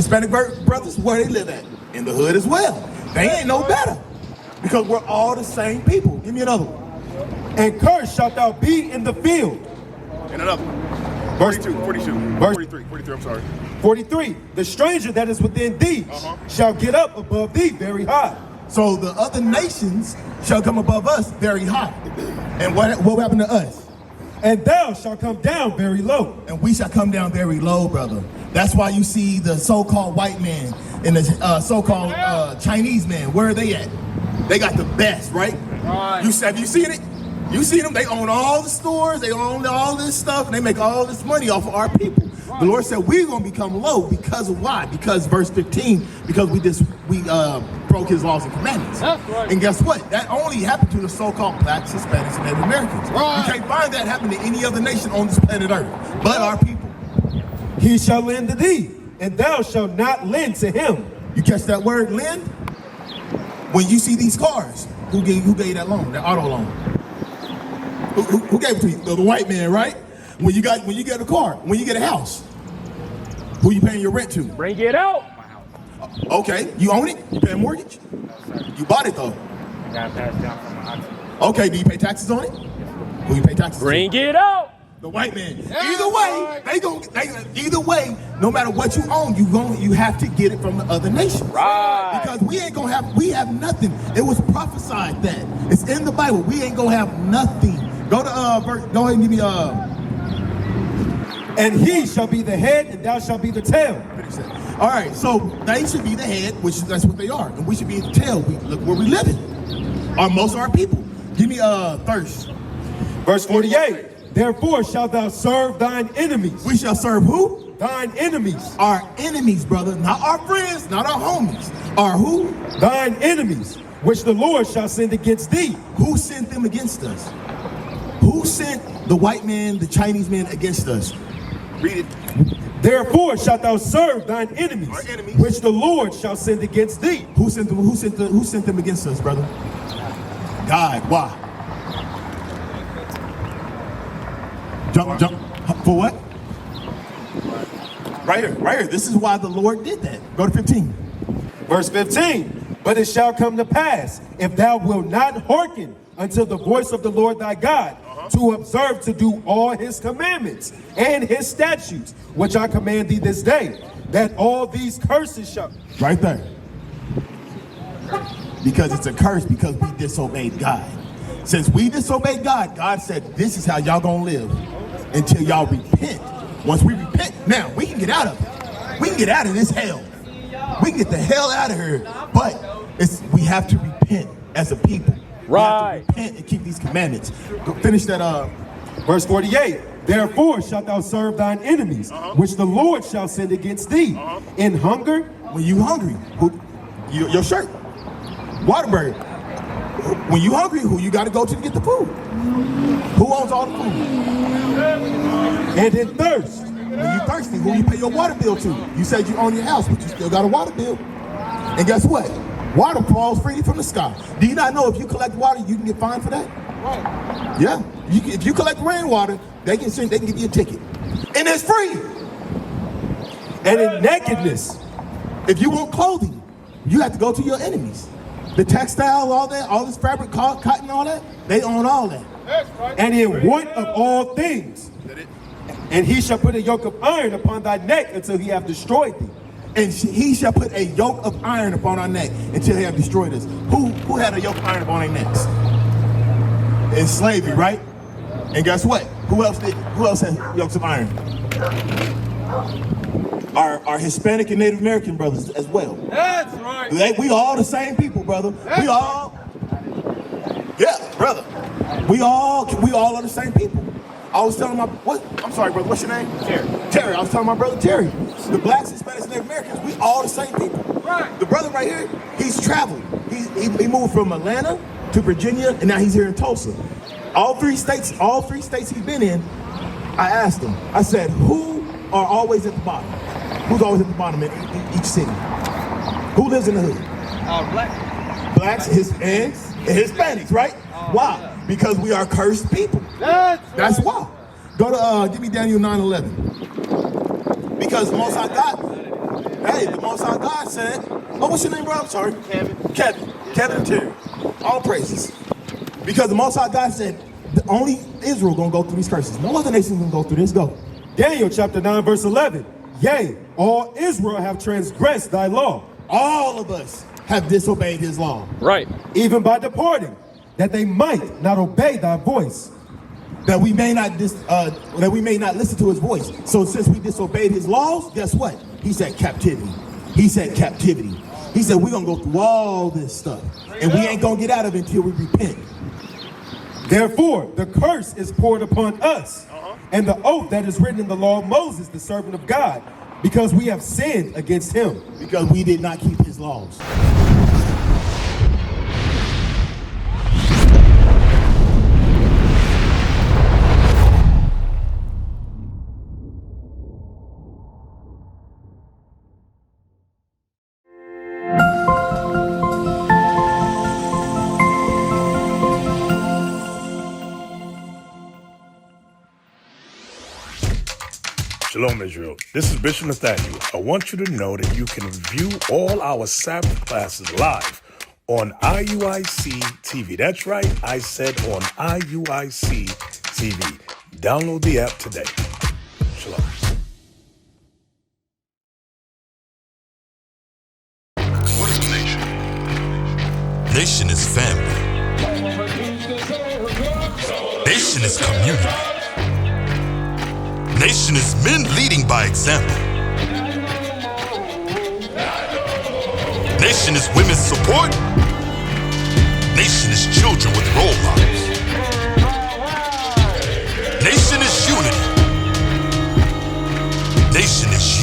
Hispanic brothers, where they live at? In the hood as well. They ain't no better because we're all the same people. Give me another one. And cursed shalt thou be in the field. And another one. Verse 43, I'm sorry. 43, the stranger that is within thee shall get up above thee very high. So the other nations shall come above us very high. And what will happen to us? And thou shalt come down very low. And we shall come down very low, brother. That's why you see the so-called white man and the so-called Chinese man. Where are they at? They got the best, right? Have you seen it? You see them, they own all the stores, they own all this stuff, and they make all this money off of our people. The Lord said we're gonna become low because of why? Because verse 15, because we broke his laws and commandments. That's right. And guess what? That only happened to the so-called blacks, Hispanics, and Native Americans. Right. You can't find that happen to any other nation on this planet Earth, but our people. He shall lend to thee, and thou shalt not lend to him. You catch that word, lend? When you see these cars, who gave you that loan, that auto loan? Who gave it to you? The white man, right? When you get a car, when you get a house, who you paying your rent to? Bring it out. Okay, you own it? You pay a mortgage? You bought it though. I got passed down from my auntie. Okay, do you pay taxes on it? Who you pay taxes Bring to? it out. The white man. Yeah, Either way, no matter what you own, you have to get it from the other nations. Right. Because we have nothing. It was prophesied that. It's in the Bible. We ain't gonna have nothing. Go ahead and give me And he shall be the head, and thou shalt be the tail. All right, so they should be the head, that's what they are, and we should be the tail. Look where we living. Most of our people. Give me thirst. Verse 48, therefore shalt thou serve thine enemies. We shall serve who? Thine enemies. Our enemies, brother, not our friends, not our homies. Our who? Thine enemies, which the Lord shall send against thee. Who sent them against us? Who sent the white man, the Chinese man against us? Read it. Therefore shalt thou serve thine enemies, Our enemies. which the Lord shall send against thee. Who sent them against us, brother? God. Why? Jump. For what? Right here. This is why the Lord did that. Go to 15. Verse 15, but it shall come to pass, if thou wilt not hearken unto the voice of the Lord thy God, to observe to do all his commandments and his statutes, which I command thee this day, that all these curses shall... Right there. Because it's a curse because we disobeyed God. Since we disobeyed God, God said, this is how y'all gonna live until y'all repent. Once we repent, now we can get out of it. We can get out of this hell. We can get the hell out of here. But we have to repent as a people. We have to repent and keep these commandments. Go finish that Verse 48, therefore shalt thou serve thine enemies, which the Lord shall send against thee, in hunger. When you hungry, your shirt, Waterbury. When you hungry, who you got to go to get the food? Who owns all the food? And in thirst. When you thirsty, who you pay your water bill to? You said you own your house, but you still got a water bill. And guess what? Water falls freely from the sky. Do you not know if you collect water, you can get fined for that? Right. Yeah. If you collect rainwater, they can give you a ticket. And it's free. And in nakedness. If you want clothing, you have to go to your enemies. The textile, all that, all this fabric, cotton, all that, they own all that. And in want of all things. And he shall put a yoke of iron upon thy neck until he have destroyed thee. And he shall put a yoke of iron upon our neck until he have destroyed us. Who had a yoke of iron upon their necks? In slavery, right? And guess what? Who else had yokes of iron? Our Hispanic and Native American brothers as well. That's right. We all the same people, brother. Yeah, brother. We all are the same people. I was telling I'm sorry, brother, what's your name? Terry. I was telling my brother Terry. The blacks, Hispanics, and Native Americans, we all the same people. Right. The brother right here, he's traveled. He moved from Atlanta to Virginia, and now he's here in Tulsa. All three states he's been in, I asked him, I said, who are always at the bottom? Who's always at the bottom in each city? Who lives in the hood? Blacks, and Hispanics, right? Why? Yeah. Because we are cursed people. That's why. Go to, give me Daniel 9:11. Because the Most High God, the God said, oh, what's your name, bro? I'm sorry. Kevin Terry. All praises. Because the Most High God said, only Israel gonna go through these curses. No other nation gonna go through this. Go. Daniel chapter 9, verse 11. Yea, all Israel have transgressed thy law. All of us have disobeyed his law. Right. Even by departing, that they might not obey thy voice. That we may not listen to his voice. So since we disobeyed his laws, guess what? He said captivity. He said we're gonna go through all this stuff. And we ain't gonna get out of it until we repent. Therefore, the curse is poured upon us, and the oath that is written in the law of Moses, the servant of God, because we have sinned against him. Because we did not keep his laws. Shalom, Israel. This is Bishop Nathaniel. I want you to know that you can view all our Sabbath classes live on IUIC TV. That's right, I said on IUIC TV. Download the app today. Shalom. What is a nation? Nation is family. Nation is community. Nation is men leading by example. Nation is women's support. Nation is children with role models. Nation is unity. Nation is